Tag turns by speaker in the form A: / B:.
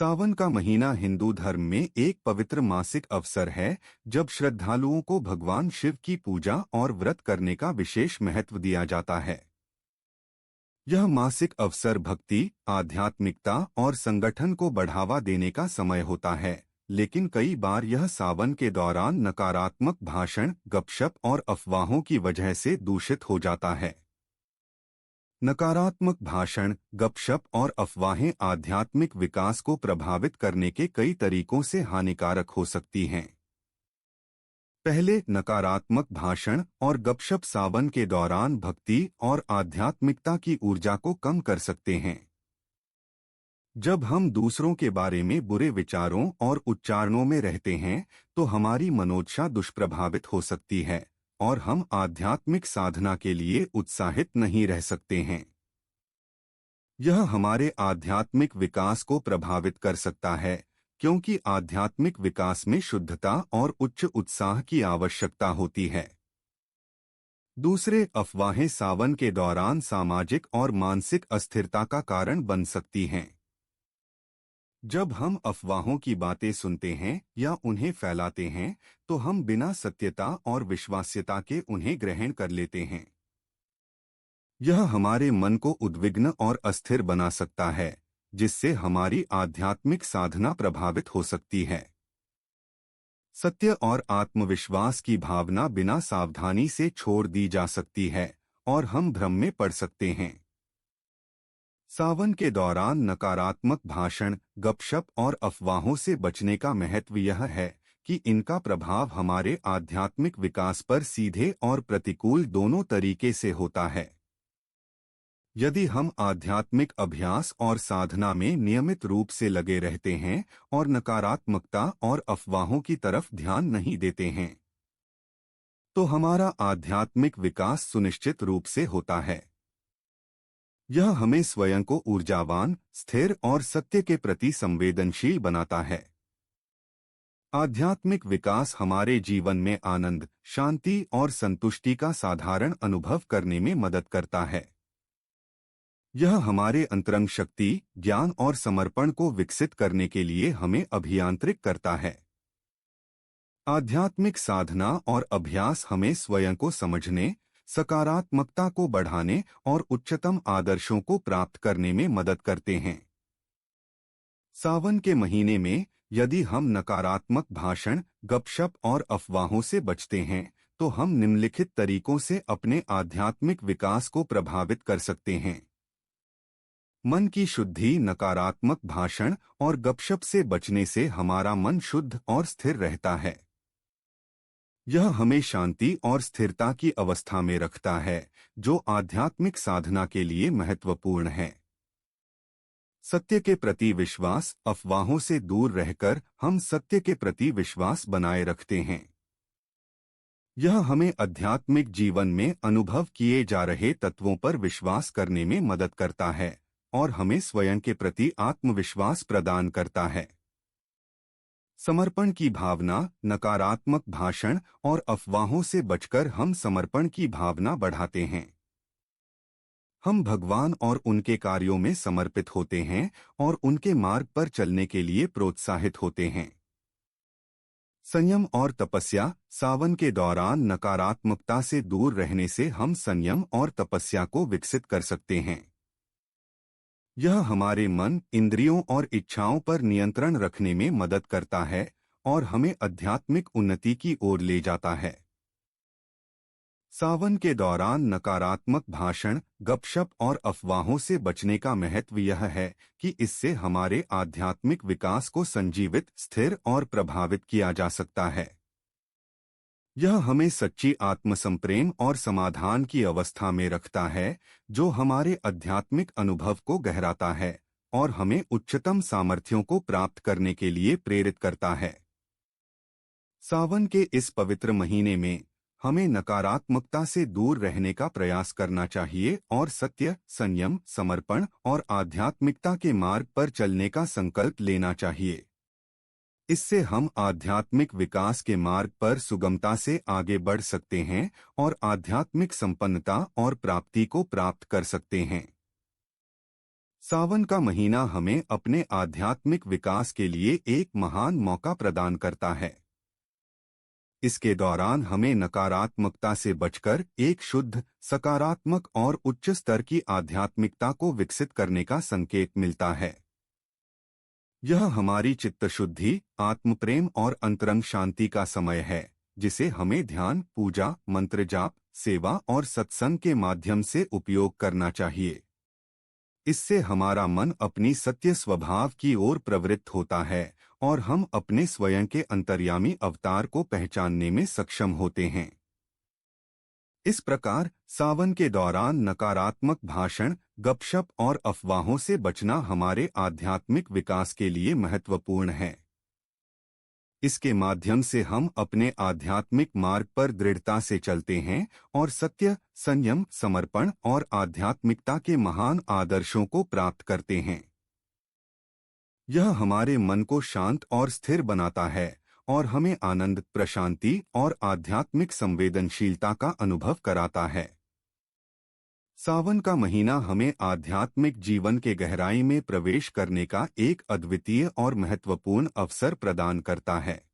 A: सावन का महीना हिंदू धर्म में एक पवित्र मासिक अवसर है जब श्रद्धालुओं को भगवान शिव की पूजा और व्रत करने का विशेष महत्व दिया जाता है। यह मासिक अवसर भक्ति, आध्यात्मिकता और संगठन को बढ़ावा देने का समय होता है, लेकिन कई बार यह सावन के दौरान नकारात्मक भाषण, गपशप और अफवाहों की वजह से दूषित हो जाता है। नकारात्मक भाषण, गपशप और अफवाहें आध्यात्मिक विकास को प्रभावित करने के कई तरीकों से हानिकारक हो सकती हैं। पहले, नकारात्मक भाषण और गपशप सावन के दौरान भक्ति और आध्यात्मिकता की ऊर्जा को कम कर सकते हैं। जब हम दूसरों के बारे में बुरे विचारों और उच्चारणों में रहते हैं, तो हमारी मनोदशा दुष्प्रभावित हो सकती है और हम आध्यात्मिक साधना के लिए उत्साहित नहीं रह सकते हैं। यह हमारे आध्यात्मिक विकास को प्रभावित कर सकता है, क्योंकि आध्यात्मिक विकास में शुद्धता और उच्च उत्साह की आवश्यकता होती है। दूसरे, अफवाहें सावन के दौरान सामाजिक और मानसिक अस्थिरता का कारण बन सकती हैं। जब हम अफवाहों की बातें सुनते हैं या उन्हें फैलाते हैं, तो हम बिना सत्यता और विश्वास्यता के उन्हें ग्रहण कर लेते हैं। यह हमारे मन को उद्विग्न और अस्थिर बना सकता है, जिससे हमारी आध्यात्मिक साधना प्रभावित हो सकती है। सत्य और आत्मविश्वास की भावना बिना सावधानी से छोड़ दी जा सकती है और हम भ्रम में पड़ सकते हैं। सावन के दौरान नकारात्मक भाषण, गपशप और अफवाहों से बचने का महत्व यह है कि इनका प्रभाव हमारे आध्यात्मिक विकास पर सीधे और प्रतिकूल दोनों तरीके से होता है। यदि हम आध्यात्मिक अभ्यास और साधना में नियमित रूप से लगे रहते हैं और नकारात्मकता और अफवाहों की तरफ ध्यान नहीं देते हैं, तो हमारा आध्यात्मिक विकास सुनिश्चित रूप से होता है। यह हमें स्वयं को ऊर्जावान, स्थिर और सत्य के प्रति संवेदनशील बनाता है। आध्यात्मिक विकास हमारे जीवन में आनंद, शांति और संतुष्टि का साधारण अनुभव करने में मदद करता है। यह हमारे अंतरंग शक्ति, ज्ञान और समर्पण को विकसित करने के लिए हमें अभियांत्रिक करता है। आध्यात्मिक साधना और अभ्यास हमें स्वयं को समझने, सकारात्मकता को बढ़ाने और उच्चतम आदर्शों को प्राप्त करने में मदद करते हैं। सावन के महीने में यदि हम नकारात्मक भाषण, गपशप और अफवाहों से बचते हैं, तो हम निम्नलिखित तरीकों से अपने आध्यात्मिक विकास को प्रभावित कर सकते हैं। मन की शुद्धि, नकारात्मक भाषण और गपशप से बचने से हमारा मन शुद्ध और स्थिर रहता है। यह हमें शांति और स्थिरता की अवस्था में रखता है, जो आध्यात्मिक साधना के लिए महत्वपूर्ण है। सत्य के प्रति विश्वास, अफवाहों से दूर रहकर हम सत्य के प्रति विश्वास बनाए रखते हैं। यह हमें आध्यात्मिक जीवन में अनुभव किए जा रहे तत्वों पर विश्वास करने में मदद करता है और हमें स्वयं के प्रति आत्मविश्वास प्रदान करता है। समर्पण की भावना, नकारात्मक भाषण और अफवाहों से बचकर हम समर्पण की भावना बढ़ाते हैं। हम भगवान और उनके कार्यों में समर्पित होते हैं और उनके मार्ग पर चलने के लिए प्रोत्साहित होते हैं। संयम और तपस्या, सावन के दौरान नकारात्मकता से दूर रहने से हम संयम और तपस्या को विकसित कर सकते हैं। यह हमारे मन, इंद्रियों और इच्छाओं पर नियंत्रण रखने में मदद करता है और हमें आध्यात्मिक उन्नति की ओर ले जाता है। सावन के दौरान नकारात्मक भाषण, गपशप और अफवाहों से बचने का महत्व यह है कि इससे हमारे आध्यात्मिक विकास को संजीवित, स्थिर और प्रभावित किया जा सकता है। यह हमें सच्ची आत्मसंप्रेम और समाधान की अवस्था में रखता है, जो हमारे आध्यात्मिक अनुभव को गहराता है और हमें उच्चतम सामर्थ्यों को प्राप्त करने के लिए प्रेरित करता है। सावन के इस पवित्र महीने में हमें नकारात्मकता से दूर रहने का प्रयास करना चाहिए और सत्य, संयम, समर्पण और आध्यात्मिकता के मार्ग पर चलने का संकल्प लेना चाहिए। इससे हम आध्यात्मिक विकास के मार्ग पर सुगमता से आगे बढ़ सकते हैं और आध्यात्मिक संपन्नता और प्राप्ति को प्राप्त कर सकते हैं। सावन का महीना हमें अपने आध्यात्मिक विकास के लिए एक महान मौका प्रदान करता है। इसके दौरान हमें नकारात्मकता से बचकर एक शुद्ध, सकारात्मक और उच्च स्तर की आध्यात्मिकता को विकसित करने का संकेत मिलता है। यह हमारी चित्त शुद्धि, आत्मप्रेम और अंतरंग शांति का समय है, जिसे हमें ध्यान, पूजा, मंत्र जाप, सेवा और सत्संग के माध्यम से उपयोग करना चाहिए। इससे हमारा मन अपनी सत्य स्वभाव की ओर प्रवृत्त होता है और हम अपने स्वयं के अंतर्यामी अवतार को पहचानने में सक्षम होते हैं। इस प्रकार सावन के दौरान नकारात्मक भाषण, गपशप और अफवाहों से बचना हमारे आध्यात्मिक विकास के लिए महत्वपूर्ण है। इसके माध्यम से हम अपने आध्यात्मिक मार्ग पर दृढ़ता से चलते हैं और सत्य, संयम, समर्पण और आध्यात्मिकता के महान आदर्शों को प्राप्त करते हैं। यह हमारे मन को शांत और स्थिर बनाता है और हमें आनंद, प्रशांति और आध्यात्मिक संवेदनशीलता का अनुभव कराता है। सावन का महीना हमें आध्यात्मिक जीवन के गहराई में प्रवेश करने का एक अद्वितीय और महत्वपूर्ण अवसर प्रदान करता है।